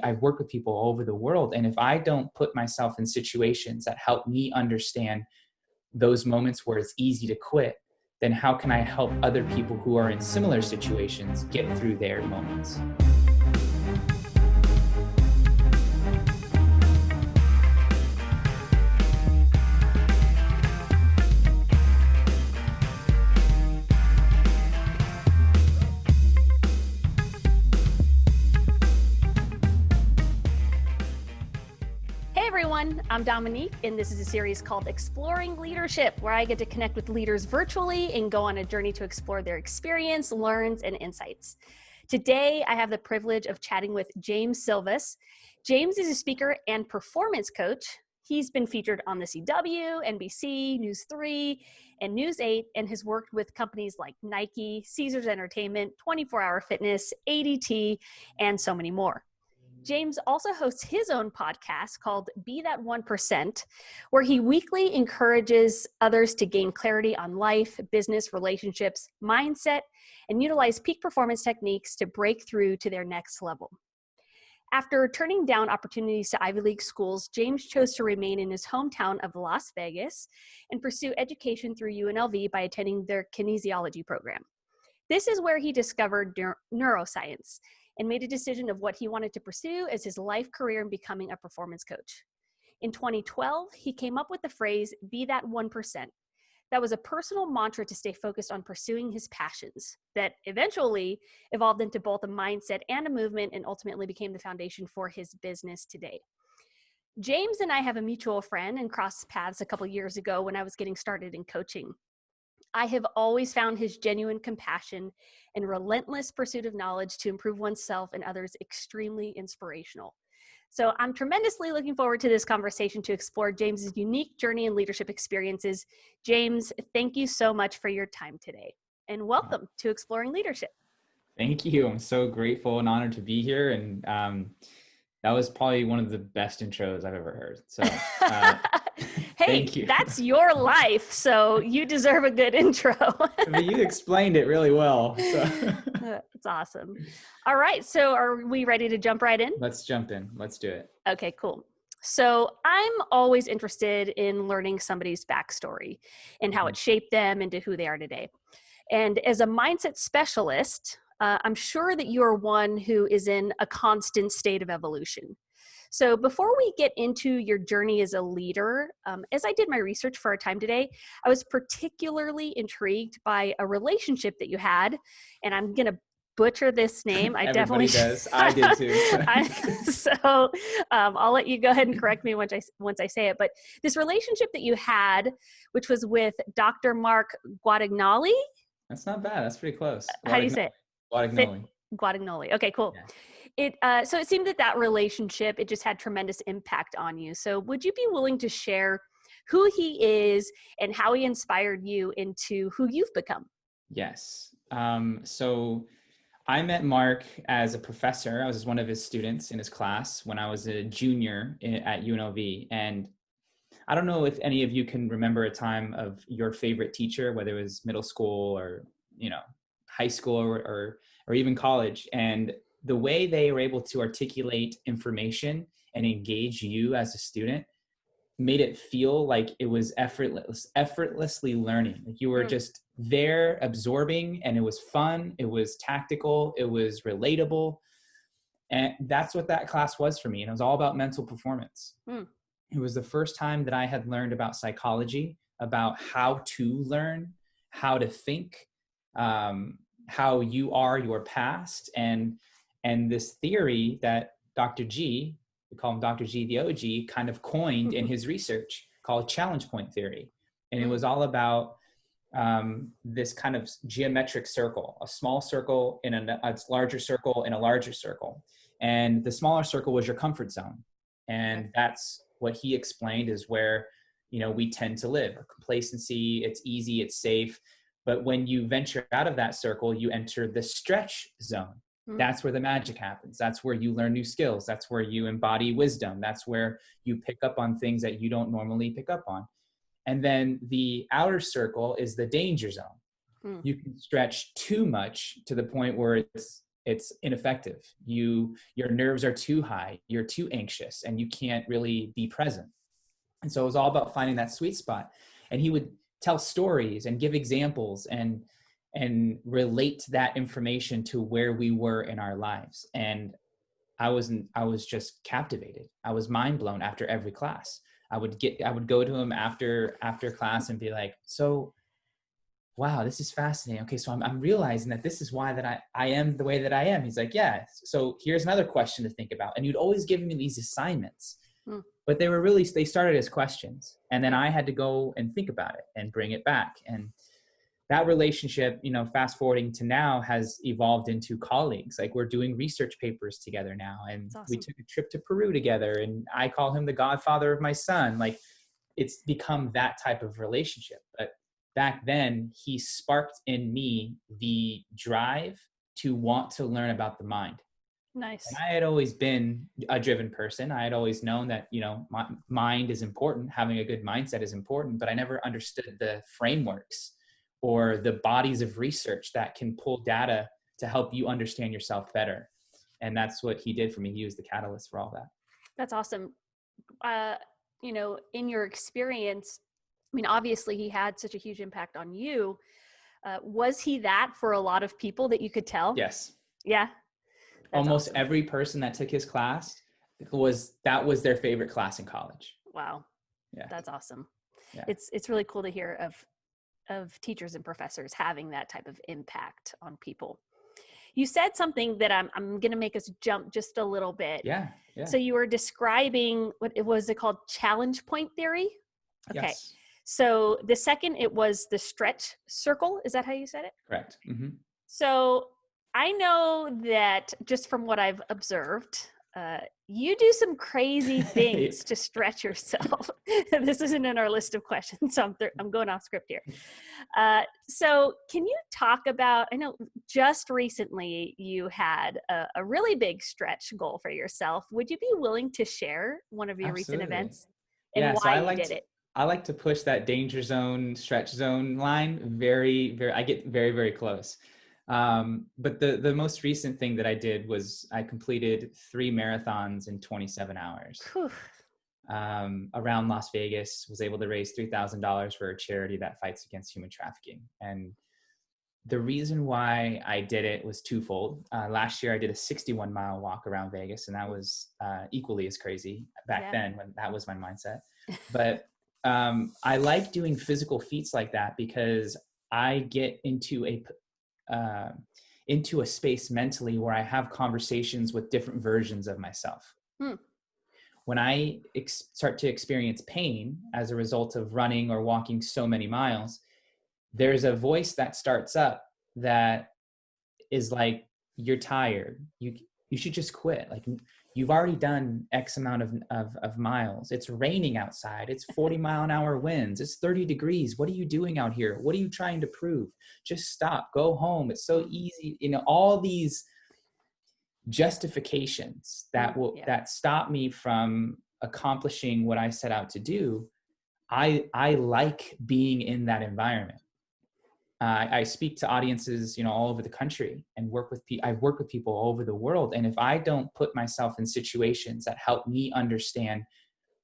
I've worked with people all over the world. And if I don't put myself in situations that help me understand those moments where it's easy to quit, then how can I help other people who are in similar situations get through their moments? I'm Dominique, and this is a series called Exploring Leadership, where I get to connect with leaders virtually and go on a journey to explore their experience, learns, and insights. Today, I have the privilege of chatting with James Silvas. James is a speaker and performance coach. He's been featured on the CW, NBC, News 3, and News 8, and has worked with companies like Nike, Caesars Entertainment, 24 Hour Fitness, ADT, and so many more. James also hosts his own podcast called Be That 1%, where he weekly encourages others to gain clarity on life, business, relationships, mindset, and utilize peak performance techniques to break through to their next level. After turning down opportunities to Ivy League schools, James chose to remain in his hometown of Las Vegas and pursue education through UNLV by attending their kinesiology program. This is where he discovered neuroscience and made a decision of what he wanted to pursue as his life career in becoming a performance coach. In 2012, he came up with the phrase, be that 1%. That was a personal mantra to stay focused on pursuing his passions that eventually evolved into both a mindset and a movement and ultimately became the foundation for his business today. James and I have a mutual friend and crossed paths a couple years ago when I was getting started in coaching. I have always found his genuine compassion and relentless pursuit of knowledge to improve oneself and others extremely inspirational. So I'm tremendously looking forward to this conversation to explore James's unique journey and leadership experiences. James, thank you so much for your time today, and welcome to Exploring Leadership. Thank you. I'm so grateful and honored to be here. And that was probably one of the best intros I've ever heard. So hey, that's your life, so you deserve a good intro. But you explained it really well. So. That's awesome. All right, so are we ready to jump right in? Let's jump in. Let's do it. Okay, cool. So I'm always interested in learning somebody's backstory and how it shaped them into who they are today. And as a mindset specialist, I'm sure that you're one who is in a constant state of evolution. So before we get into your journey as a leader, as I did my research for our time today, I was particularly intrigued by a relationship that you had, and I'm going to butcher this name. Everybody does. I did too. So I'll let you go ahead and correct me once I say it. But this relationship that you had, which was with Dr. Mark Guadagnoli. That's not bad. That's pretty close. How do you say it? Guadagnoli. Guadagnoli. Okay, cool. Yeah. So it seemed that relationship, it just had tremendous impact on you. So would you be willing to share who he is and how he inspired you into who you've become? Yes. So I met Mark as a professor. I was one of his students in his class when I was a junior at UNLV. And I don't know if any of you can remember a time of your favorite teacher, whether it was middle school or, high school or even college. And the way they were able to articulate information and engage you as a student made it feel like it was effortlessly learning. Like you were just there absorbing, and it was fun. It was tactical. It was relatable. And that's what that class was for me. And it was all about mental performance. It was the first time that I had learned about psychology, about how to learn, how to think, how you are your past, and this theory that Dr. G, we call him Dr. G, the OG, kind of coined in his research called challenge point theory. And it was all about this kind of geometric circle, a small circle in a larger circle in a larger circle. And the smaller circle was your comfort zone. And that's what he explained is where, we tend to live. Or complacency, it's easy, it's safe. But when you venture out of that circle, you enter the stretch zone. That's where the magic happens. That's where you learn new skills. That's where you embody wisdom. That's where you pick up on things that you don't normally pick up on. And then the outer circle is the danger zone. You can stretch too much to the point where it's ineffective. Your nerves are too high, you're too anxious, and you can't really be present. And so it was all about finding that sweet spot. And he would tell stories and give examples and relate that information to where we were in our lives. And I was just captivated. I was mind blown after every class. I would go to him after class and be like, so wow, this is fascinating. Okay, so I'm realizing that this is why that I am the way that I am. He's like, yeah. So here's another question to think about. And you'd always give me these assignments, but they started as questions, and then I had to go and think about it and bring it back. And that relationship, fast forwarding to now, has evolved into colleagues. Like, we're doing research papers together now, and Awesome. we took a trip to Peru together, and I call him the Godfather of My Son. Like, it's become that type of relationship. But back then, he sparked in me the drive to want to learn about the mind. Nice. And I had always been a driven person. I had always known that, my mind is important. Having a good mindset is important, but I never understood the frameworks or the bodies of research that can pull data to help you understand yourself better. And that's what he did for me. He was the catalyst for all that. That's awesome. In your experience, I mean, obviously he had such a huge impact on you. Was he that for a lot of people that you could tell? Yes. Yeah. Almost awesome. Every person that took his class was their favorite class in college. Wow. Yeah. That's awesome. Yeah. It's really cool to hear of teachers and professors having that type of impact on people. You said something that I'm going to make us jump just a little bit. Yeah. So you were describing was it called challenge point theory? Okay. Yes. So the second, it was the stretch circle. Is that how you said it? Correct. Mm-hmm. So I know that just from what I've observed, you do some crazy things to stretch yourself. This isn't in our list of questions, so I'm going off script here. So can you talk about, I know just recently you had a really big stretch goal for yourself. Would you be willing to share one of your recent events and why you did it? I like to push that danger zone, stretch zone line very, very, I get very, very close. But the most recent thing that I did was I completed 3 marathons in 27 hours. Around Las Vegas, was able to raise $3,000 for a charity that fights against human trafficking. And the reason why I did it was twofold. Last year I did a 61-mile walk around Vegas, and that was equally as crazy back then, when that was my mindset. But I like doing physical feats like that because I get into a space mentally where I have conversations with different versions of myself. When I start to experience pain as a result of running or walking so many miles, there's a voice that starts up that is like, you're tired. You should just quit. Like, you've already done X amount of miles. It's raining outside. It's 40-mile-an-hour winds. It's 30 degrees. What are you doing out here? What are you trying to prove? Just stop. Go home. It's so easy. All these justifications that stop me from accomplishing what I set out to do. I like being in that environment. I speak to audiences, all over the country, and I've worked with people all over the world. And if I don't put myself in situations that help me understand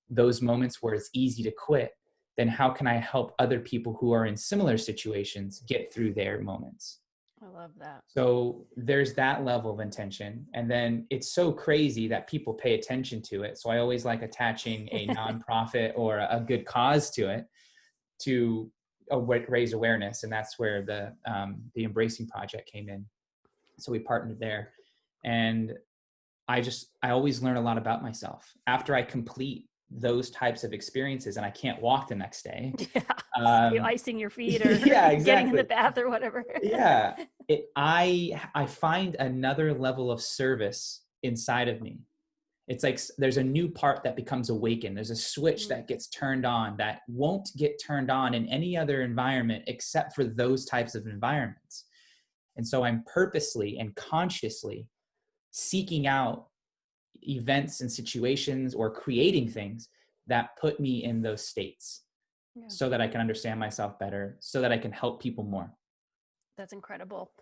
those moments where it's easy to quit, then how can I help other people who are in similar situations get through their moments? I love that. So there's that level of intention. And then it's so crazy that people pay attention to it. So I always like attaching a nonprofit or a good cause to it to raise awareness. And that's where the Embracing Project came in. So we partnered there. And I always learn a lot about myself after I complete those types of experiences, and I can't walk the next day. You're icing your feet or exactly. Getting in the bath or whatever. I find another level of service inside of me. It's like there's a new part that becomes awakened. There's a switch that gets turned on that won't get turned on in any other environment except for those types of environments. And so I'm purposely and consciously seeking out events and situations or creating things that put me in those states so that I can understand myself better, so that I can help people more. That's incredible.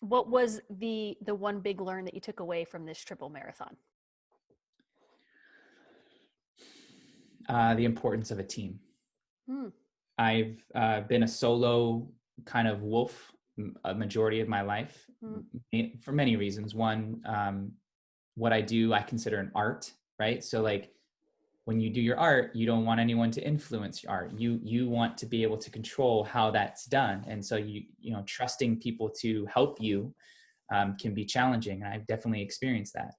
What was the one big learn that you took away from this triple marathon? The importance of a team. Hmm. I've been a solo kind of wolf a majority of my life for many reasons. One, what I do, I consider an art, right? So like when you do your art, you don't want anyone to influence your art. You want to be able to control how that's done. And so trusting people to help you can be challenging. And I've definitely experienced that.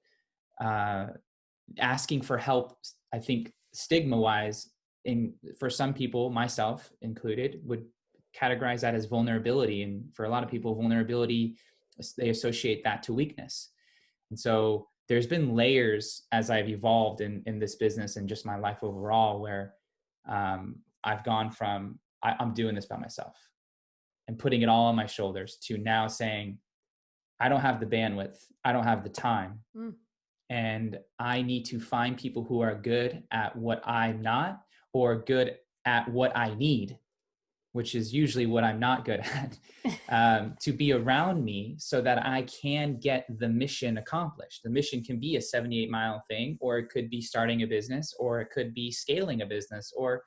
Asking for help, I think stigma wise, for some people, myself included, would categorize that as vulnerability. And for a lot of people, vulnerability, they associate that to weakness. And so there's been layers as I've evolved in this business and just my life overall, where I've gone from I'm doing this by myself and putting it all on my shoulders to now saying, I don't have the bandwidth, I don't have the time. And I need to find people who are good at what I'm not, or good at what I need, which is usually what I'm not good at, to be around me so that I can get the mission accomplished. The mission can be a 78-mile thing, or it could be starting a business, or it could be scaling a business, or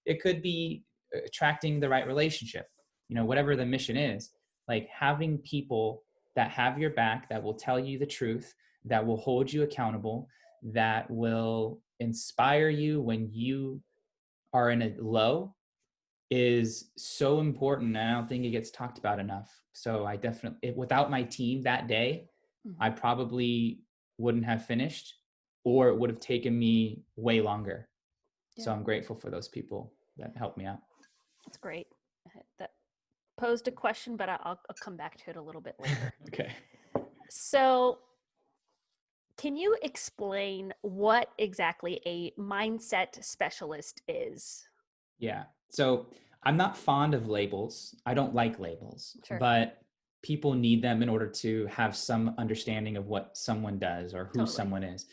it could be attracting the right relationship. Whatever the mission is, like having people that have your back, that will tell you the truth, that will hold you accountable, that will inspire you when you are in a low, is so important. And I don't think it gets talked about enough. So I definitely, without my team that day, I probably wouldn't have finished, or it would have taken me way longer. Yeah. So I'm grateful for those people that helped me out. That's great. That posed a question, but I'll come back to it a little bit later. Okay. So can you explain what exactly a mindset specialist is? Yeah. So I'm not fond of labels. I don't like labels, but people need them in order to have some understanding of what someone does or who someone is.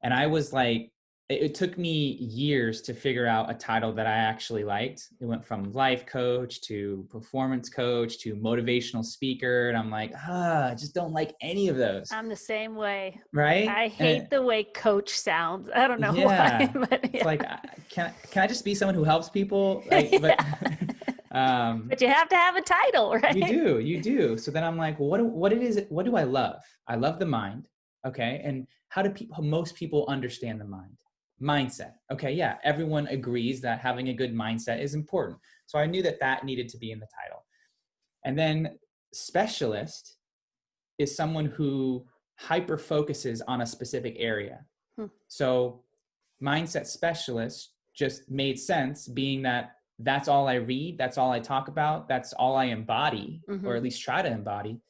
And I was like, it took me years to figure out a title that I actually liked. It went from life coach to performance coach to motivational speaker. And I'm like, I just don't like any of those. I'm the same way. Right? I hate the way coach sounds. I don't know why. But It's like, can I just be someone who helps people? But you have to have a title, right? You do. So then I'm like, well, what do I love? I love the mind. Okay. And how do most people understand the mind? Mindset. Okay. Yeah. Everyone agrees that having a good mindset is important. So I knew that needed to be in the title. And then specialist is someone who hyper focuses on a specific area. So mindset specialist just made sense, being that that's all I read, that's all I talk about, that's all I embody, or at least try to embody.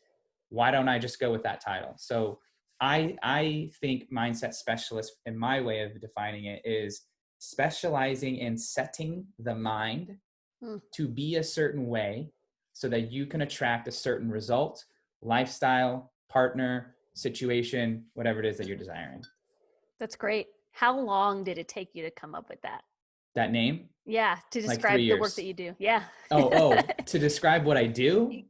Why don't I just go with that title? So I think mindset specialist, in my way of defining it, is specializing in setting the mind to be a certain way so that you can attract a certain result, lifestyle, partner, situation, whatever it is that you're desiring. That's great. How long did it take you to come up with that name? Yeah, to describe the work that you do. Yeah. To describe what I do?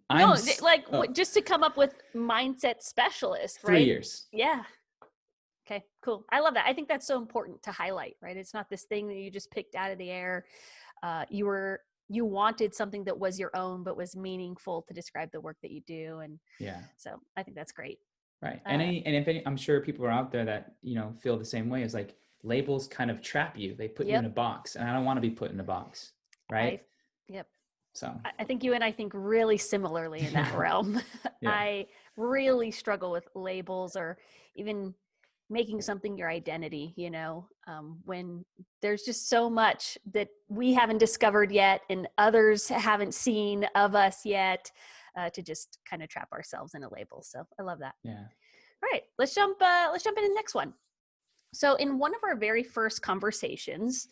Just to come up with mindset specialist, right? 3 years. Yeah. Okay, cool. I love that. I think that's so important to highlight, right? It's not this thing that you just picked out of the air. You wanted something that was your own, but was meaningful to describe the work that you do. And so I think that's great. Right. I'm sure people are out there that, feel the same way. It's like labels kind of trap you. They put you in a box, and I don't want to be put in a box. Right. So I think you and I think really similarly in that realm. I really struggle with labels, or even making something your identity, when there's just so much that we haven't discovered yet and others haven't seen of us yet, to just kind of trap ourselves in a label. So I love that. Yeah. All right, let's jump into the next one. So in one of our very first conversations,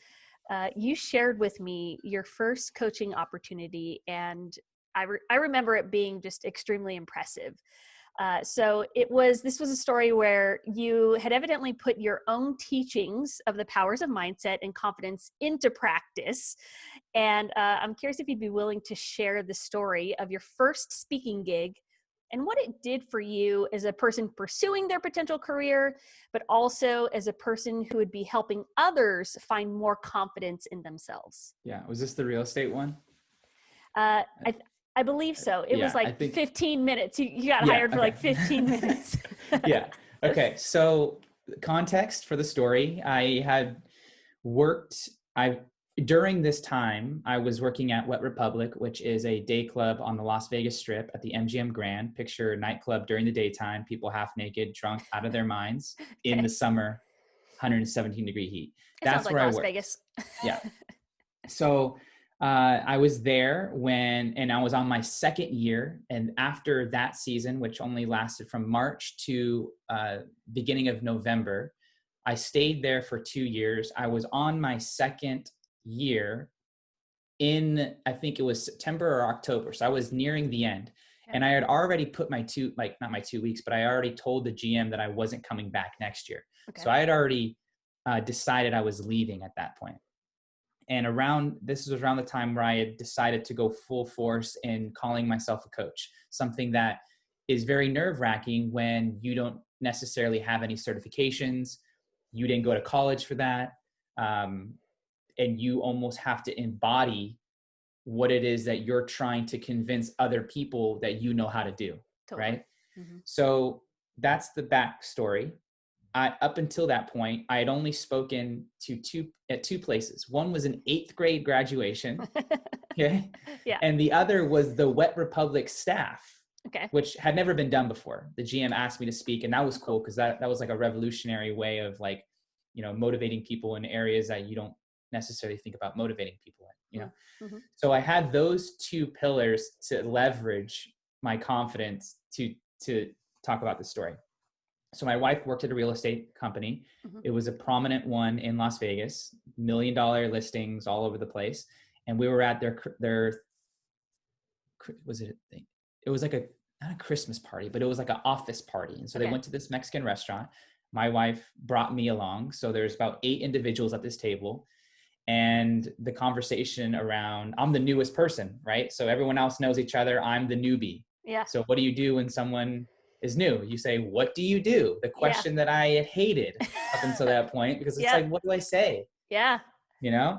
you shared with me your first coaching opportunity, and I remember it being just extremely impressive. So this was a story where you had evidently put your own teachings of the powers of mindset and confidence into practice. And I'm curious if you'd be willing to share the story of your first speaking gig and what it did for you as a person pursuing their potential career, but also as a person who would be helping others find more confidence in themselves. Yeah. Was this the real estate one? Uh, I believe so. It was Yeah, I like think, 15 minutes. You got yeah. hired for Okay. like 15 minutes. Yeah. Okay. So context for the story, I had worked, during this time, I was working at Wet Republic, which is a day club on the Las Vegas Strip at the MGM Grand. Picture a nightclub during the daytime, people half naked, drunk out of their minds in the Okay. summer, 117-degree heat. It sounds That's like where I Las worked. Vegas. Yeah. So I was there and I was on my second year. And after that season, which only lasted from March to beginning of November, I stayed there for 2 years. I was on my second year in, I think it was September or October. So I was nearing the end. Okay. And I had already put not my 2 weeks, but I already told the GM that I wasn't coming back next year. Okay. So I had already decided I was leaving at that point. And this was around the time where I had decided to go full force in calling myself a coach, something that is very nerve-wracking when you don't necessarily have any certifications. You didn't go to college for that. And you almost have to embody what it is that you're trying to convince other people that you know how to do. Totally. Right? Mm-hmm. So that's the backstory. Up until that point, I had only spoken to two places. One was an 8th grade graduation, okay? Yeah. And the other was the Wet Republic staff, okay, which had never been done before. The GM asked me to speak, and that was cool because that was like a revolutionary way of like, motivating people in areas that you don't necessarily think about motivating people in, Mm-hmm. So I had those two pillars to leverage my confidence to talk about the story. So my wife worked at a real estate company. Mm-hmm. It was a prominent one in Las Vegas, $1 million listings all over the place. And we were at their was it? It was like not a Christmas party, but it was like an office party. And so they went to this Mexican restaurant. My wife brought me along. So there's about 8 individuals at this table. And the conversation around, I'm the newest person, right? So everyone else knows each other. I'm the newbie. Yeah. So what do you do when someone is new? You say, what do you do? The question that I had hated up until that point, because it's like, what do I say? Yeah.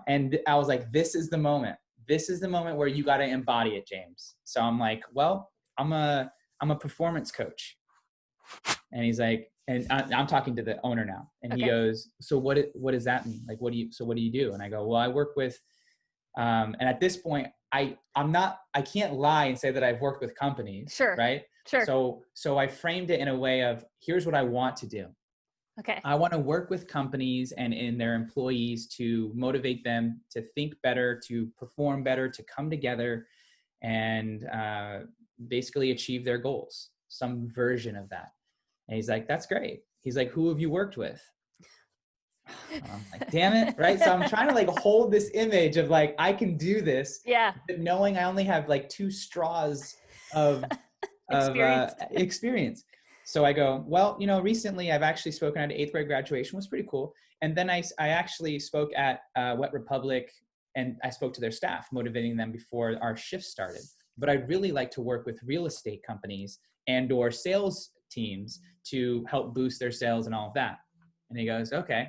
And I was like, this is the moment. This is the moment where you got to embody it, James. So I'm like, well, I'm a performance coach. And he's like, and I'm talking to the owner now. And he goes, so what does that mean? Like, what do you do? And I go, well, I work with, and at this point, I can't lie and say that I've worked with companies. Sure. Right. Sure. So I framed it in a way of, here's what I want to do. Okay. I want to work with companies and in their employees to motivate them to think better, to perform better, to come together and basically achieve their goals, some version of that. And he's like, that's great. He's like, who have you worked with? And I'm like, damn it. Right. So I'm trying to like hold this image of like, I can do this. Yeah. But knowing I only have like 2 straws of experience. So I go, well, recently I've actually spoken at an 8th grade graduation. It was pretty cool. And then I actually spoke at Wet Republic, and I spoke to their staff, motivating them before our shift started. But I'd really like to work with real estate companies and or sales teams to help boost their sales and all of that. And he goes, okay.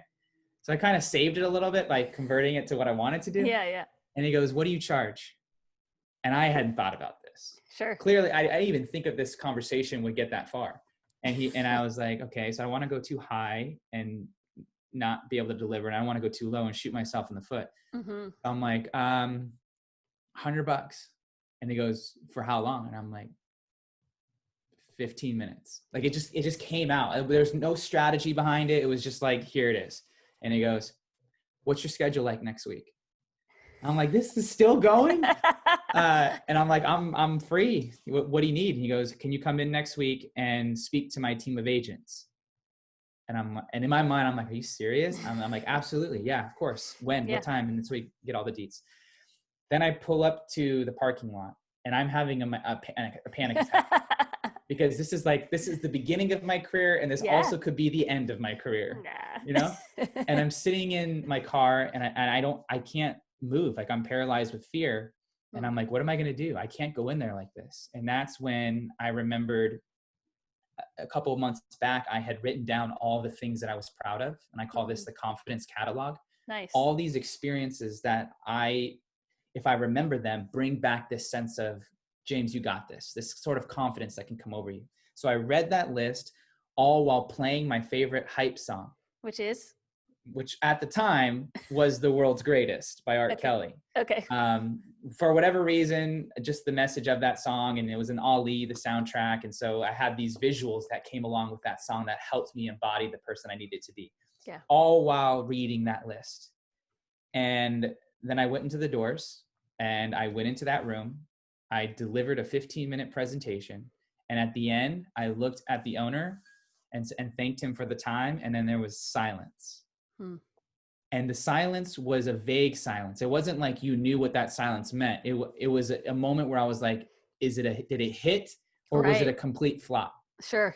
So I kind of saved it a little bit by converting it to what I wanted to do. Yeah, yeah. And he goes, what do you charge? And I hadn't thought about this. Sure. Clearly, I didn't even think of this conversation would get that far. And I was like, okay, so I want to go too high and not be able to deliver. And I want to go too low and shoot myself in the foot. Mm-hmm. I'm like, $100. And he goes, for how long? And I'm like, 15 minutes. Like it just came out. There's no strategy behind it. It was just like, here it is. And he goes, what's your schedule like next week? I'm like, this is still going? And I'm like, I'm free. What do you need? And he goes, can you come in next week and speak to my team of agents? And in my mind, I'm like, are you serious? I'm like, absolutely. Yeah, of course. When, what time? And so we get all the deets. Then I pull up to the parking lot and I'm having a panic attack. Because this is the beginning of my career, and this also could be the end of my career, and I'm sitting in my car and I can't move. Like I'm paralyzed with fear. And I'm like, what am I going to do? I can't go in there like this. And that's when I remembered a couple of months back, I had written down all the things that I was proud of. And I call this the confidence catalog. Nice. All these experiences that if I remember them, bring back this sense of, James, you got this sort of confidence that can come over you. So I read that list all while playing my favorite hype song. Which at the time was The World's Greatest by Art Kelly. Okay. For whatever reason, just the message of that song, and it was an Ali, the soundtrack. And so I had these visuals that came along with that song that helped me embody the person I needed to be. Yeah. All while reading that list. And then I went into the doors and I went into that room. I delivered a 15-minute presentation. And at the end, I looked at the owner and thanked him for the time. And then there was silence. And the silence was a vague silence. It wasn't like you knew what that silence meant. It was a moment where I was like, did it hit or was it a complete flop? Sure.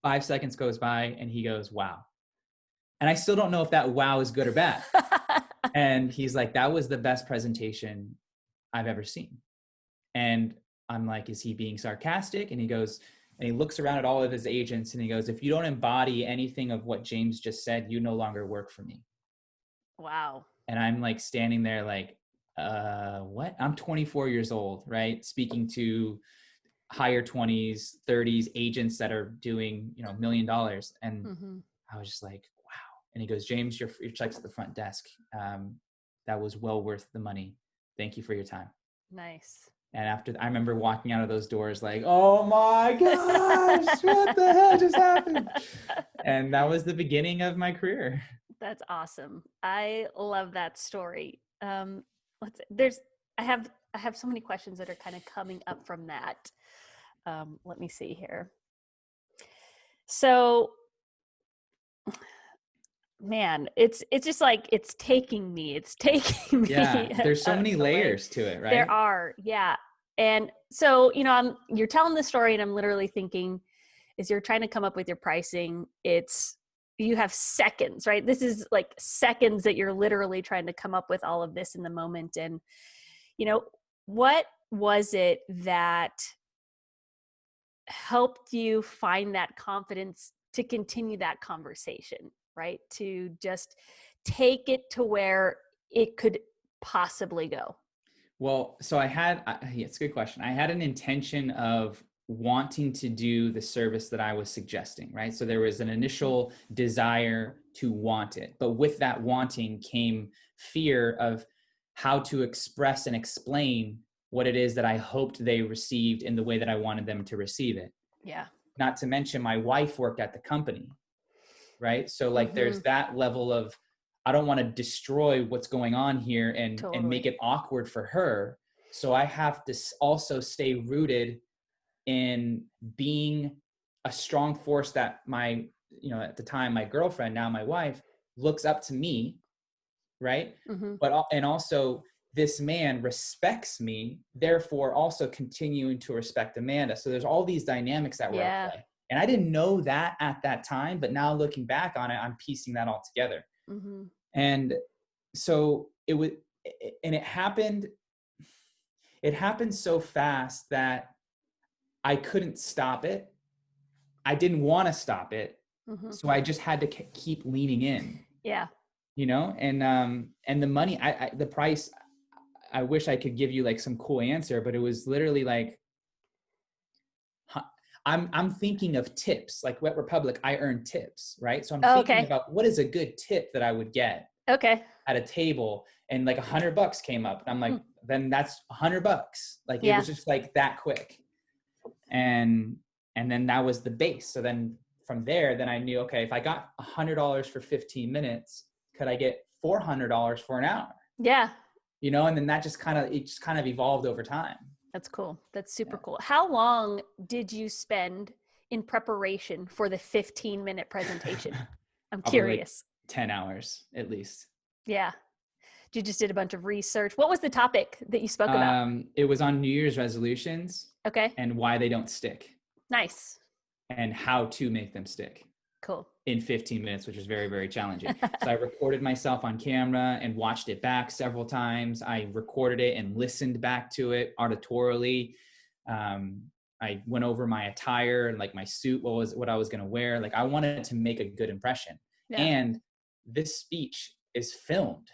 5 seconds goes by and he goes, wow. And I still don't know if that wow is good or bad. And he's like, that was the best presentation I've ever seen. And I'm like, is he being sarcastic? And he goes, and he looks around at all of his agents and he goes, if you don't embody anything of what James just said, you no longer work for me. Wow. And I'm like standing there like, what? I'm 24 years old, right? Speaking to higher 20s, 30s agents that are doing, $1 million. And I was just like, wow. And he goes, James, your check's at the front desk. That was well worth the money. Thank you for your time. Nice. And I remember walking out of those doors like, oh my gosh, what the hell just happened? And that was the beginning of my career. That's awesome. I love that story. I have so many questions that are kind of coming up from that. Let me see here. So, man, it's just like, it's taking me. Yeah. There's so many layers to it, right? There are. Yeah. And so, you're telling the story and I'm literally thinking, as you're trying to come up with your pricing, you have seconds, right? This is like seconds that you're literally trying to come up with all of this in the moment. And, what was it that helped you find that confidence to continue that conversation, right? To just take it to where it could possibly go? Well, so it's a good question. I had an intention of wanting to do the service that I was suggesting, right? So there was an initial desire to want it, but with that wanting came fear of how to express and explain what it is that I hoped they received in the way that I wanted them to receive it. Yeah. Not to mention my wife worked at the company, right? So like there's that level of, I don't want to destroy what's going on here and make it awkward for her. So I have to also stay rooted in being a strong force that my, at the time, my girlfriend, now my wife, looks up to me, right? But, and also this man respects me, therefore also continuing to respect Amanda. So there's all these dynamics that were at play. And I didn't know that at that time, but now looking back on it, I'm piecing that all together. And so it happened so fast that I couldn't stop it. I didn't want to stop it. So I just had to keep leaning in. Yeah. And the money, the price, I wish I could give you like some cool answer, but it was literally like, I'm thinking of tips, like Wet Republic, I earn tips, right? So I'm thinking about what is a good tip that I would get at a table, and like $100 came up. And I'm like, then that's $100. Like it was just like that quick. And then that was the base. So then from there, then I knew, okay, if I got $100 for 15 minutes, could I get $400 for an hour? Yeah. And then that just kind of evolved over time. That's cool. That's super cool. How long did you spend in preparation for the 15-minute presentation? I'm curious. Like 10 hours at least. Yeah. You just did a bunch of research. What was the topic that you spoke about? It was on New Year's resolutions. Okay. And why they don't stick. Nice. And how to make them stick. Cool. In 15 minutes, which was very, very challenging. So I recorded myself on camera and watched it back several times. I recorded it and listened back to it auditorily. I went over my attire and like my suit, what I was going to wear. Like I wanted to make a good impression. Yeah. And this speech is filmed.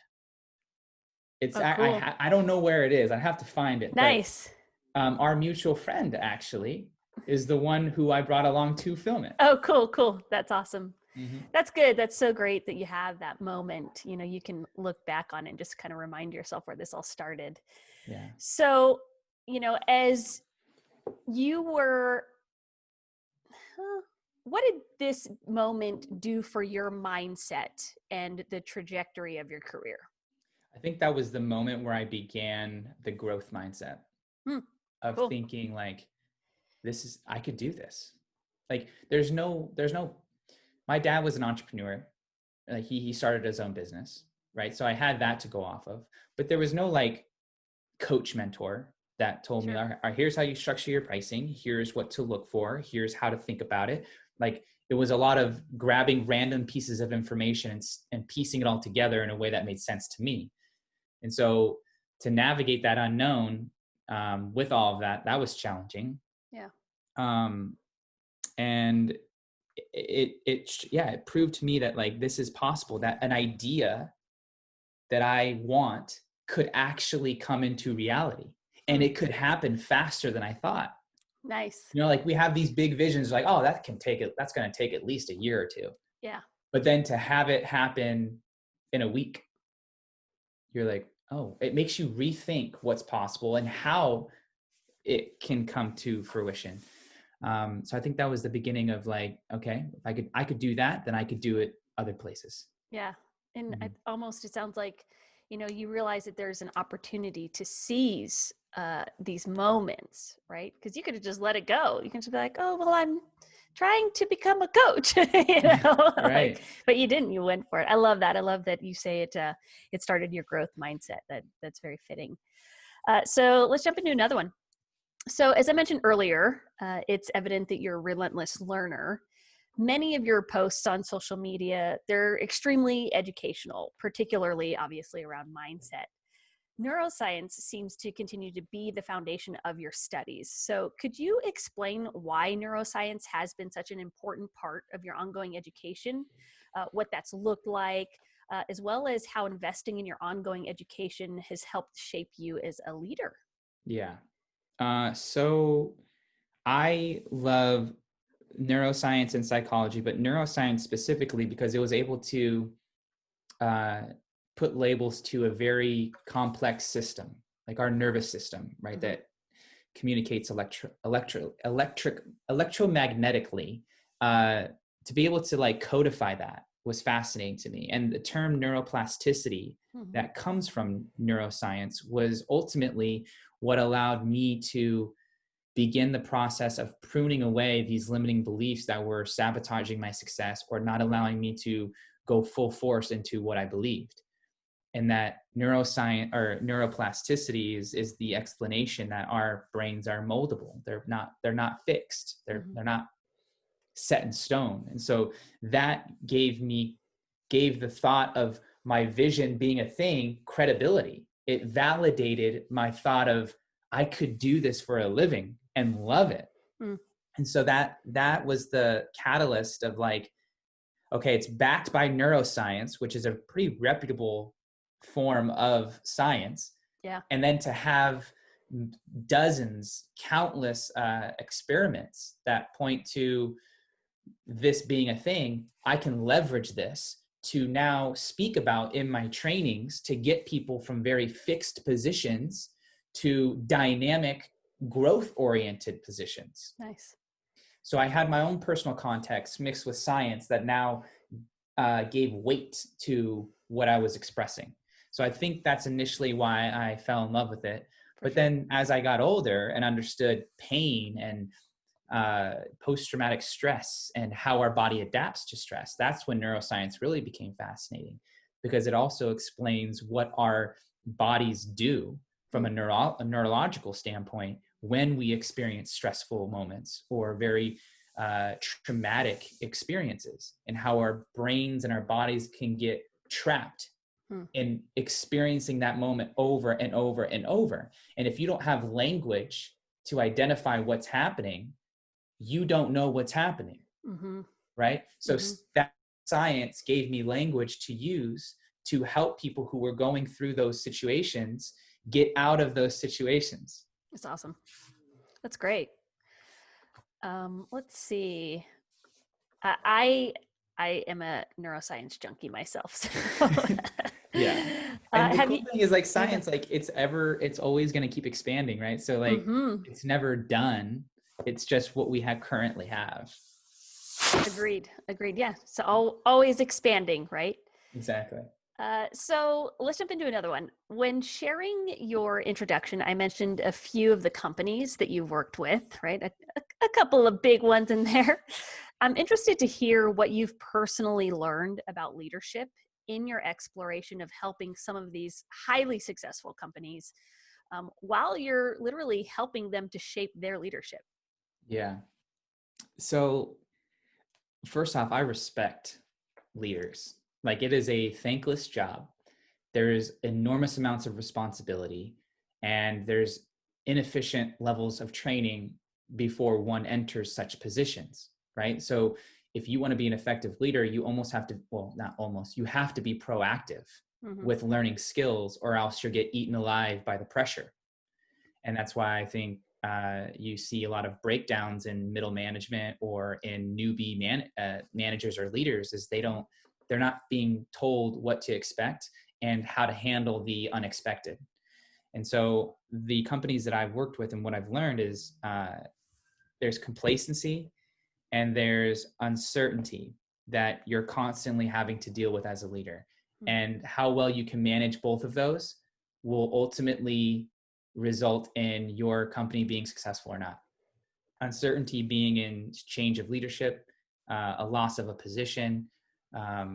It's Oh, cool. I don't know where it is. I have to find it. Nice. But our mutual friend actually is the one who I brought along to film it. Oh, cool. That's awesome. Mm-hmm. That's good. That's so great that you have that moment. You know, you can look back on it and just kind of remind yourself where this all started. Yeah. So, you know, as you were, what did this moment do for your mindset and the trajectory of your career? I think that was the moment where I began the growth mindset of Cool. thinking like, I could do this. Like my dad was an entrepreneur. Like he started his own business, right? So I had that to go off of, but there was no like coach mentor that told me, all right, here's how you structure your pricing. Here's what to look for. Here's how to think about it. Like it was a lot of grabbing random pieces of information and piecing it all together in a way that made sense to me. And so to navigate that unknown with all of that, that was challenging. Yeah. And it proved to me that like, this is possible, that an idea that I want could actually come into reality, and it could happen faster than I thought. Nice. You know, like we have these big visions like, oh, that's going to take at least a year or two. Yeah. But then to have it happen in a week, you're like, oh, it makes you rethink what's possible and how it can come to fruition. So I think that was the beginning of like, okay, if I could do that, then I could do it other places. Yeah. And it sounds like, you know, you realize that there's an opportunity to seize these moments, right? Because you could have just let it go. You can just be like, oh, well, I'm trying to become a coach, you know, Right. But you didn't, you went for it. I love that. I love that you say it started your growth mindset. That's very fitting. So let's jump into another one. So as I mentioned earlier, it's evident that you're a relentless learner. Many of your posts on social media, they're extremely educational, particularly obviously around mindset. Neuroscience seems to continue to be the foundation of your studies. So could you explain why neuroscience has been such an important part of your ongoing education, what that's looked like, as well as how investing in your ongoing education has helped shape you as a leader? Yeah. So I love neuroscience and psychology, but neuroscience specifically because it was able to put labels to a very complex system, like our nervous system, right? That communicates electromagnetically. To be able to like codify that was fascinating to me. And the term neuroplasticity that comes from neuroscience was ultimately what allowed me to begin the process of pruning away these limiting beliefs that were sabotaging my success or not allowing me to go full force into what I believed. And that neuroscience or neuroplasticity is the explanation that our brains are moldable. They're not fixed. They're not set in stone. And so that gave the thought of my vision being a thing credibility. It validated my thought of I could do this for a living and love it. And so that was the catalyst of like, okay, it's backed by neuroscience, which is a pretty reputable form of science. Yeah. And then to have countless experiments that point to this being a thing, I can leverage this to now speak about in my trainings to get people from very fixed positions to dynamic growth-oriented positions. Nice. So I had my own personal context mixed with science that now gave weight to what I was expressing. So I think that's initially why I fell in love with it. But then as I got older and understood pain and post-traumatic stress and how our body adapts to stress, that's when neuroscience really became fascinating, because it also explains what our bodies do from a neurological standpoint when we experience stressful moments or very traumatic experiences, and how our brains and our bodies can get trapped in experiencing that moment over and over and over. And if you don't have language to identify what's happening, you don't know what's happening, Mm-hmm. right? So Mm-hmm. that science gave me language to use to help people who were going through those situations get out of those situations. That's awesome. That's great. Let's see. I am a neuroscience junkie myself. So Yeah. And the have cool you? thing is like Okay. science, like it's always going to keep expanding, right? So like Mm-hmm. it's never done. It's just what we currently have. Agreed. Agreed. Yeah. So always expanding, right? Exactly. So let's jump into another one. When sharing your introduction, I mentioned a few of the companies that you've worked with, right? A couple of big ones in there. I'm interested to hear what you've personally learned about leadership in your exploration of helping some of these highly successful companies while you're literally helping them to shape their leadership. Yeah. So first off, I respect leaders. Like it is a thankless job. There's enormous amounts of responsibility and there's inefficient levels of training before one enters such positions, right? So if you want to be an effective leader, you almost have to, well, not almost, you have to be proactive Mm-hmm. with learning skills or else you'll get eaten alive by the pressure. And that's why I think you see a lot of breakdowns in middle management or in newbie managers or leaders is they're not being told what to expect and how to handle the unexpected. And so the companies that I've worked with and what I've learned is there's complacency and there's uncertainty that you're constantly having to deal with as a leader. Mm-hmm. And how well you can manage both of those will ultimately result in your company being successful or not. Uncertainty being in change of leadership, a loss of a position, a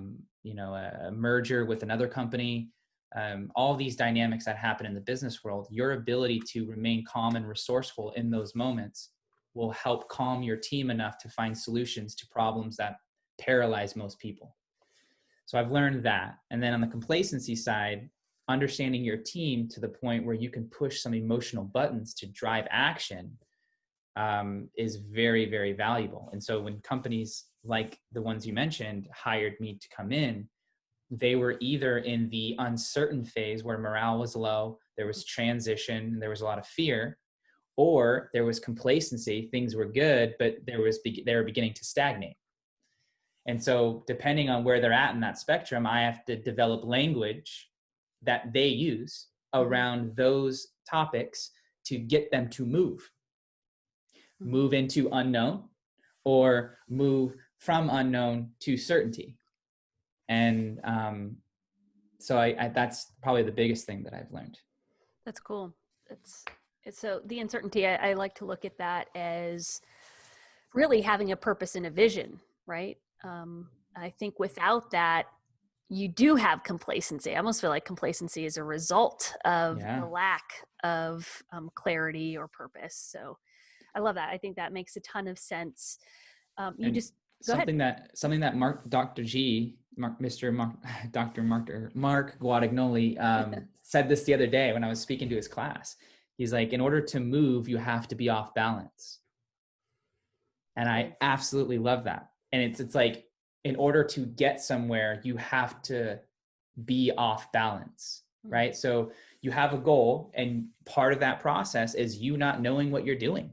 merger with another company, all these dynamics that happen in the business world, your ability to remain calm and resourceful in those moments will help calm your team enough to find solutions to problems that paralyze most people. So I've learned that. And then on the complacency side, understanding your team to the point where you can push some emotional buttons to drive action is very, very valuable. And so when companies like the ones you mentioned hired me to come in, they were either in the uncertain phase where morale was low, there was transition, there was a lot of fear, or there was complacency, things were good, but they were beginning to stagnate. And so depending on where they're at in that spectrum, I have to develop language that they use around those topics to get them to move into unknown or move from unknown to certainty. And so that's probably the biggest thing that I've learned. That's cool. It's so the uncertainty, I like to look at that as really having a purpose and a vision, right? I think without that, you do have complacency. I almost feel like complacency is a result of the lack of clarity or purpose. So I love that. I think that makes a ton of sense. You and just go ahead. Something that Dr. Mark Guadagnoli said this the other day when I was speaking to his class. He's like, in order to move, you have to be off balance. And I absolutely love that. And it's like, in order to get somewhere, you have to be off balance, right? So you have a goal, and part of that process is you not knowing what you're doing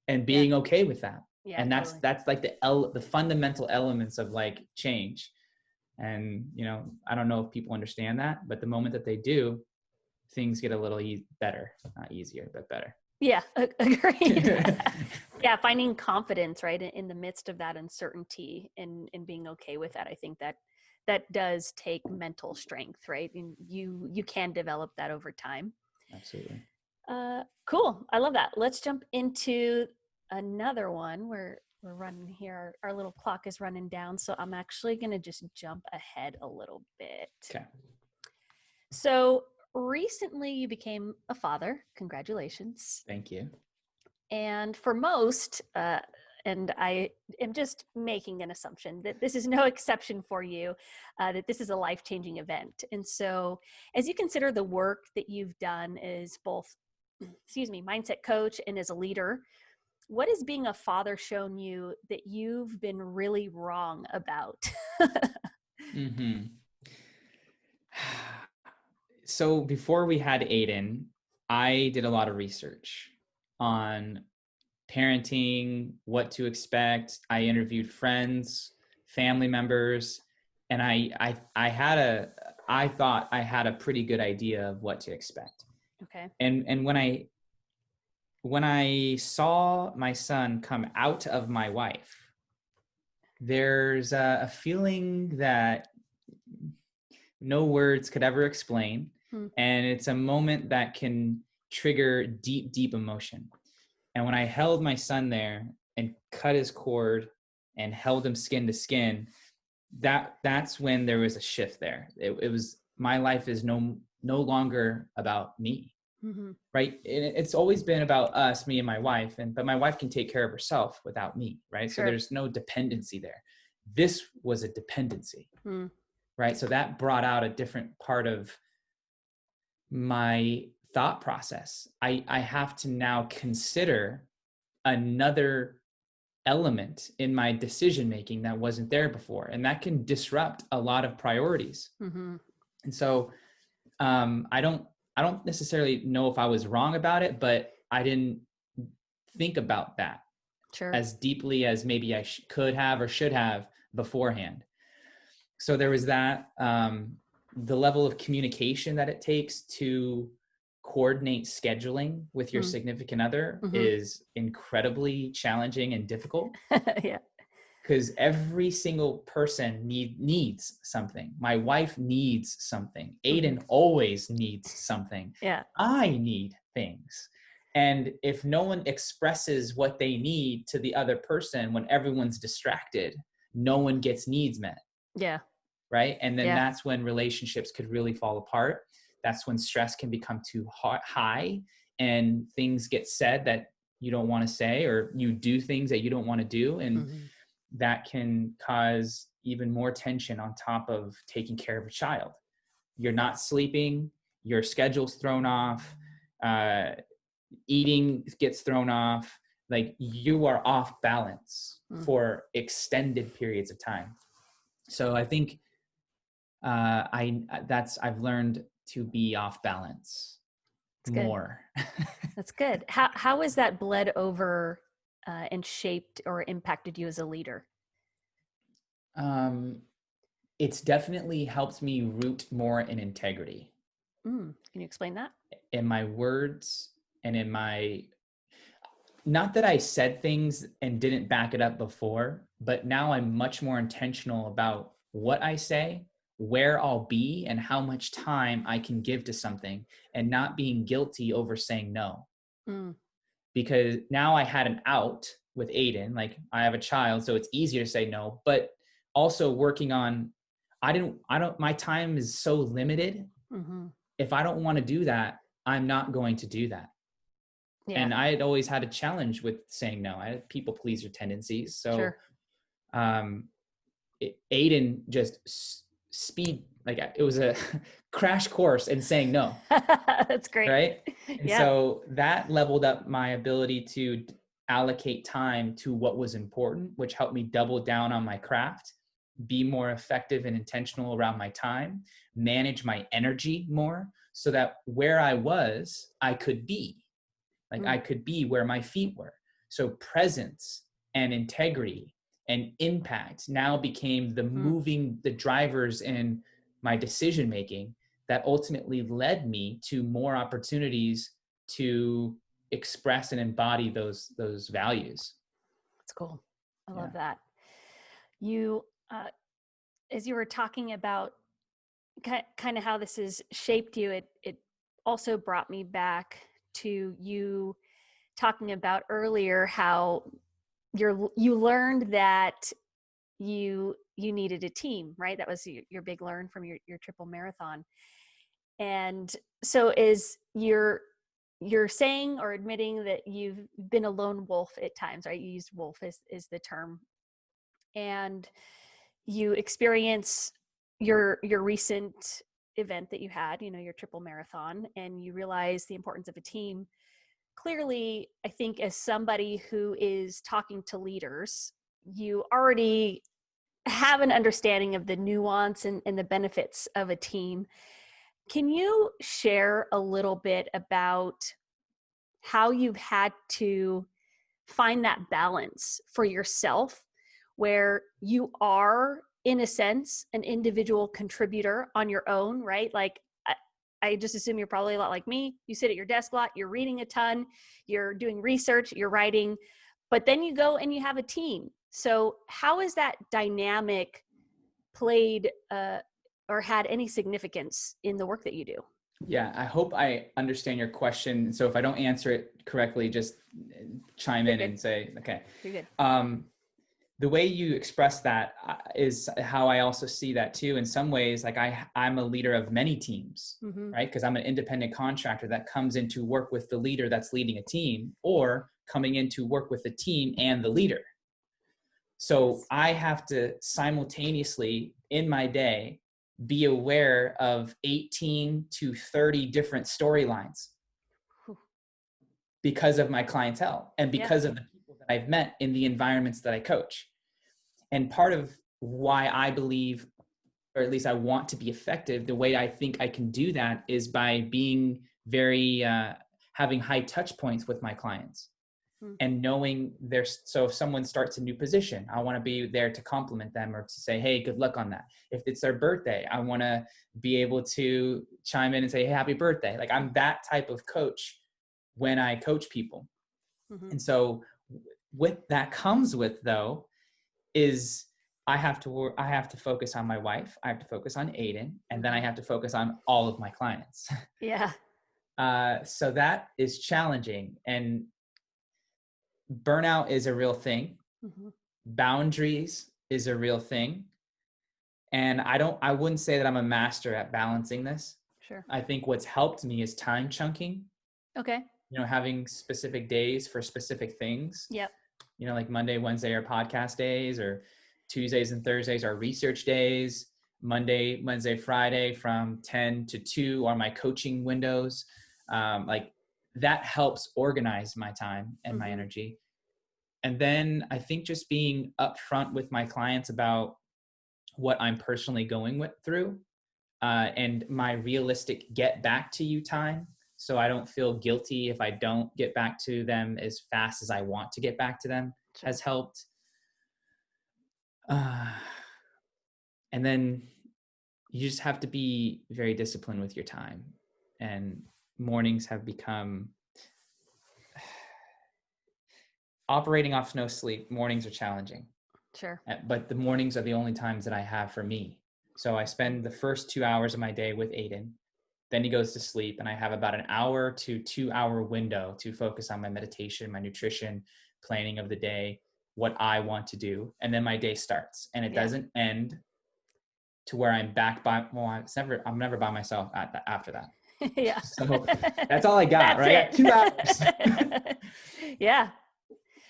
and being okay with that. Yeah, And totally. that's like the fundamental elements of like change. And I don't know if people understand that, but the moment that they do, things get a little better, not easier, but better. Yeah, agreed. Yeah, finding confidence, right, in the midst of that uncertainty and being okay with that. I think that does take mental strength, right? And you can develop that over time. Absolutely. Cool. I love that. Let's jump into another one. We're running here. Our little clock is running down, so I'm actually going to just jump ahead a little bit. Okay. So recently you became a father. Congratulations. Thank you. And for most, and I am just making an assumption that this is no exception for you, that this is a life-changing event. And so as you consider the work that you've done as both excuse me, mindset coach and as a leader, what has being a father shown you that you've been really wrong about? Mm-hmm. So before we had Aiden, I did a lot of research on parenting, what to expect. I interviewed friends, family members, and I thought I had a pretty good idea of what to expect. Okay. And when I saw my son come out of my wife, there's a feeling that no words could ever explain. Hmm. And it's a moment that can trigger deep, deep emotion. And when I held my son there and cut his cord and held him skin to skin, that's when there was a shift there. It was, my life is no longer about me. Mm-hmm. Right. It's always been about us, me and my wife, but my wife can take care of herself without me. Right. Sure. So there's no dependency there. This was a dependency. Mm. Right. So that brought out a different part of my thought process. I have to now consider another element in my decision making that wasn't there before, and that can disrupt a lot of priorities. Mm-hmm. And so I don't necessarily know if I was wrong about it, but I didn't think about that Sure. as deeply as maybe I could have or should have beforehand. So there was that. The level of communication that it takes to coordinate scheduling with your significant other is incredibly challenging and difficult. Yeah. Because every single person needs something. My wife needs something. Aiden always needs something. Yeah. I need things. And if no one expresses what they need to the other person when everyone's distracted, no one gets needs met. Yeah. Right. And then Yeah. that's when relationships could really fall apart. That's when stress can become too high and things get said that you don't want to say, or you do things that you don't want to do. And that can cause even more tension on top of taking care of a child. You're not sleeping, your schedule's thrown off, eating gets thrown off, like you are off balance for extended periods of time. So I think I've learned to be off balance more. That's good. How has that bled over and shaped or impacted you as a leader? It's definitely helped me root more in integrity. Can you explain that? In my words and in my, not that I said things and didn't back it up before, but now I'm much more intentional about what I say, where I'll be, and how much time I can give to something, and not being guilty over saying no. Because now I had an out with Aiden, like I have a child, so it's easier to say no, but also working on, my time is so limited. If I don't want to do that, I'm not going to do that. Yeah. And I had always had a challenge with saying no. I had people pleaser tendencies. So Aiden just like it was a crash course in saying no. That's great. Right. And so that leveled up my ability to allocate time to what was important, which helped me double down on my craft, be more effective and intentional around my time, manage my energy more, so that where I was, I could be. Like I could be where my feet were. So presence and integrity and impact now became the drivers in my decision making that ultimately led me to more opportunities to express and embody those values. That's cool. I love that. You, as you were talking about kind of how this has shaped you, it also brought me back to you talking about earlier how you learned that you needed a team, right? That was your big learn from your triple marathon. And so is you're saying or admitting that you've been a lone wolf at times, right? You used wolf is the term. And you experience your recent event that you had, your triple marathon, and you realize the importance of a team. clearly, I think as somebody who is talking to leaders, you already have an understanding of the nuance and the benefits of a team. Can you share a little bit about how you've had to find that balance for yourself where you are, in a sense, an individual contributor on your own, right? Like, I just assume you're probably a lot like me. You sit at your desk a lot, you're reading a ton, you're doing research, you're writing, but then you go and you have a team. So how is that dynamic played or had any significance in the work that you do? Yeah, I hope I understand your question. So if I don't answer it correctly, just chime in and say, okay. You're good. The way you express that is how I also see that too. In some ways, like I'm a leader of many teams, right? Because I'm an independent contractor that comes in to work with the leader that's leading a team, or coming in to work with the team and the leader. So I have to simultaneously in my day be aware of 18 to 30 different storylines because of my clientele and because of the people that I've met in the environments that I coach. And part of why I believe, or at least I want to be effective, the way I think I can do that is by being very, having high touch points with my clients and knowing so if someone starts a new position, I want to be there to compliment them or to say, hey, good luck on that. If it's their birthday, I want to be able to chime in and say, hey, happy birthday. Like I'm that type of coach when I coach people. And so what that comes with though, is I have to focus on my wife. I have to focus on Aiden, and then I have to focus on all of my clients. Yeah. So that is challenging, and burnout is a real thing. Boundaries is a real thing. And I wouldn't say that I'm a master at balancing this. Sure. I think what's helped me is time chunking. Okay. Having specific days for specific things. Yep. Like Monday, Wednesday are podcast days, or Tuesdays and Thursdays are research days. Monday, Wednesday, Friday from 10 to 2 are my coaching windows. Like that helps organize my time and my energy. And then I think just being upfront with my clients about what I'm personally going through and my realistic get back to you time. So I don't feel guilty if I don't get back to them as fast as I want to get back to them has helped. And then you just have to be very disciplined with your time. And mornings have become operating off no sleep. Mornings are challenging. Sure. But the mornings are the only times that I have for me. So I spend the first 2 hours of my day with Aiden. Then he goes to sleep, and I have about an hour to 2 hour window to focus on my meditation, my nutrition, planning of the day, what I want to do. And then my day starts, and it doesn't end to where I'm back by, I'm never by myself after that. Yeah. So that's all I got, right? 2 hours. Yeah.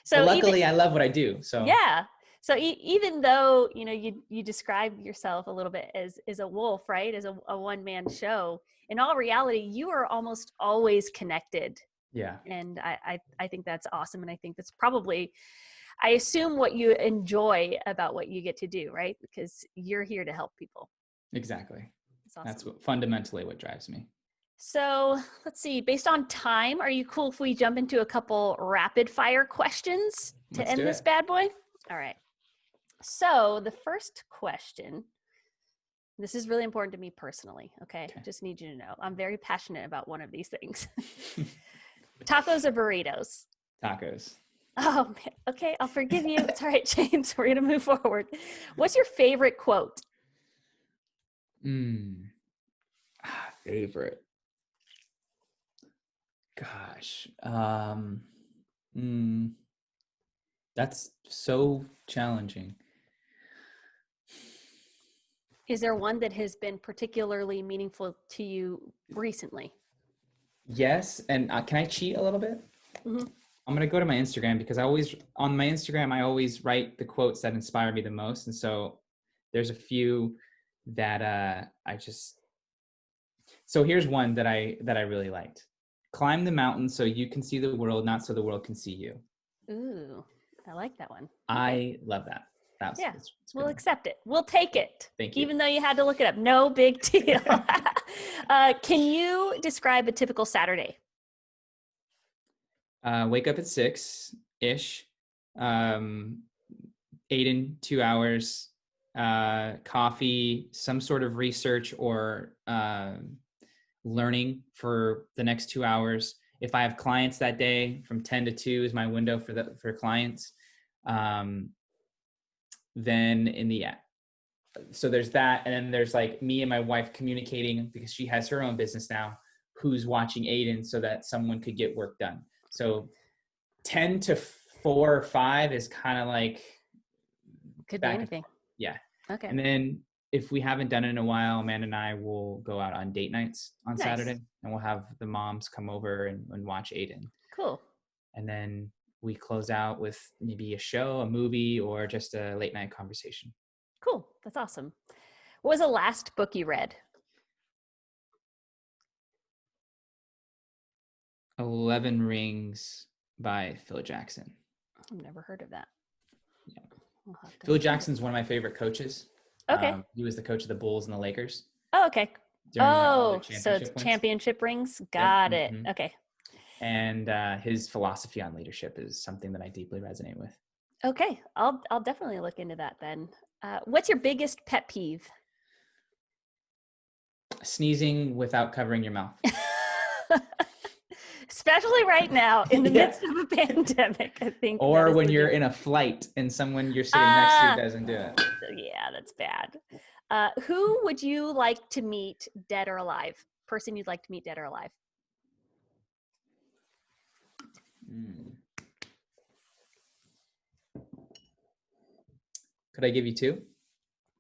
So but luckily I love what I do. So yeah. So even though, you describe yourself a little bit as a wolf, right? As a one-man show, in all reality, you are almost always connected. Yeah. And I think that's awesome. And I think that's probably, I assume, what you enjoy about what you get to do, right? Because you're here to help people. Exactly. Awesome. That's fundamentally what drives me. So let's see, based on time, are you cool if we jump into a couple rapid fire questions to end this bad boy? All right. So the first question, this is really important to me personally. Okay. Just need you to know, I'm very passionate about one of these things. Tacos or burritos? Tacos. Oh, man. Okay. I'll forgive you. It's all right, James. We're going to move forward. What's your favorite quote? Favorite. Gosh. That's so challenging. Is there one that has been particularly meaningful to you recently? Yes. And can I cheat a little bit? I'm going to go to my Instagram because on my Instagram, I always write the quotes that inspire me the most. And so there's a few that so here's one that I really liked. climb the mountain so you can see the world, not so the world can see you. Ooh, I like that one. I love that. Yeah, It's we'll accept it. We'll take it. Thank you. Even though you had to look it up. No big deal. Can you describe a typical Saturday? Wake up at 6-ish, ate in 2 hours, coffee, some sort of research or learning for the next 2 hours. If I have clients that day, from 10 to 2 is my window for clients. Then so there's that. And then there's like me and my wife communicating, because she has her own business now, who's watching Aiden so that someone could get work done. So 10 to 4 or 5 is kind of like, could be anything. Yeah. Okay. And then if we haven't done it in a while, Amanda and I will go out on date nights on Saturday, and we'll have the moms come over and watch Aiden. Cool. And then we close out with maybe a show, a movie, or just a late night conversation. Cool. That's awesome. What was the last book you read? 11 Rings by Phil Jackson. I've never heard of that. Yeah. Phil Jackson's one of my favorite coaches. Okay. He was the coach of the Bulls and the Lakers. Oh, okay. So it's wins. championship rings. Got it. Mm-hmm. Okay. And his philosophy on leadership is something that I deeply resonate with. Okay. I'll definitely look into that then. What's your biggest pet peeve? Sneezing without covering your mouth. Especially right now in the midst of a pandemic, I think. Or when you're in a flight and someone you're sitting next to doesn't do it. Yeah, that's bad. Who would you like to meet, dead or alive? Person you'd like to meet, dead or alive? Could I give you 2?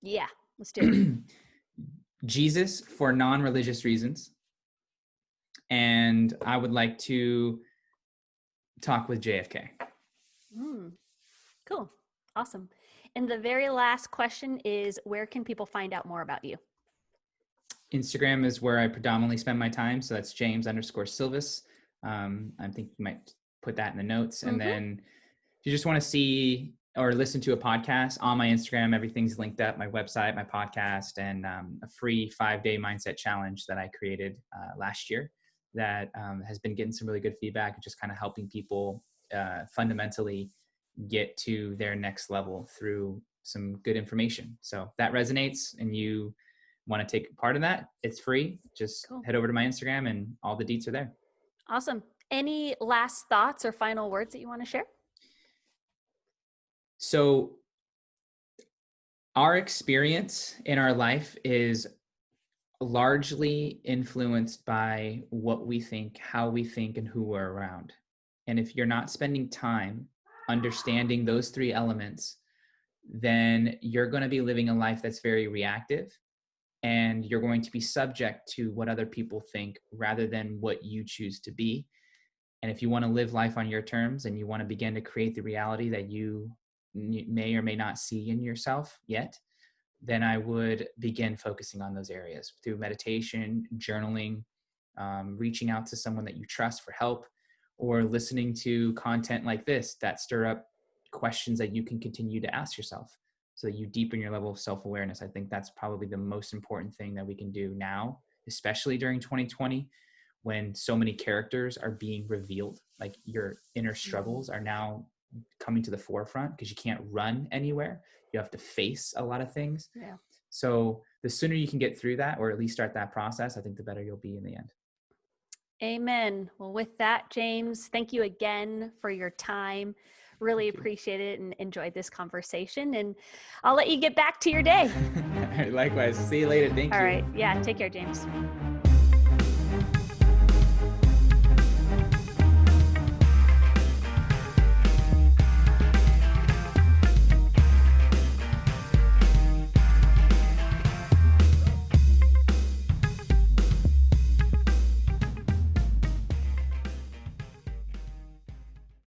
Yeah, let's do it. Jesus, for non-religious reasons. And I would like to talk with JFK. Cool. Awesome. And the very last question is, where can people find out more about you? Instagram is where I predominantly spend my time. So that's James_Silvas. I think you might put that in the notes. And then if you just want to see or listen to a podcast on my Instagram, everything's linked up, my website, my podcast, and a free 5-day mindset challenge that I created last year that has been getting some really good feedback, and just kind of helping people fundamentally get to their next level through some good information. So if that resonates and you want to take part in that, it's free. Just head over to my Instagram and all the deets are there. Awesome. Any last thoughts or final words that you want to share? So our experience in our life is largely influenced by what we think, how we think, and who we're around. And if you're not spending time understanding those 3 elements, then you're going to be living a life that's very reactive, and you're going to be subject to what other people think rather than what you choose to be. And if you want to live life on your terms and you want to begin to create the reality that you may or may not see in yourself yet, then I would begin focusing on those areas through meditation, journaling, reaching out to someone that you trust for help, or listening to content like this that stir up questions that you can continue to ask yourself so that you deepen your level of self-awareness. I think that's probably the most important thing that we can do now, especially during 2020, when so many characters are being revealed. Like, your inner struggles are now coming to the forefront because you can't run anywhere. You have to face a lot of things. Yeah. So the sooner you can get through that, or at least start that process, I think the better you'll be in the end. Amen. Well, with that, James, thank you again for your time. Really appreciate it and enjoyed this conversation. And I'll let you get back to your day. Likewise. See you later. Thank you. All right. Yeah. Take care, James.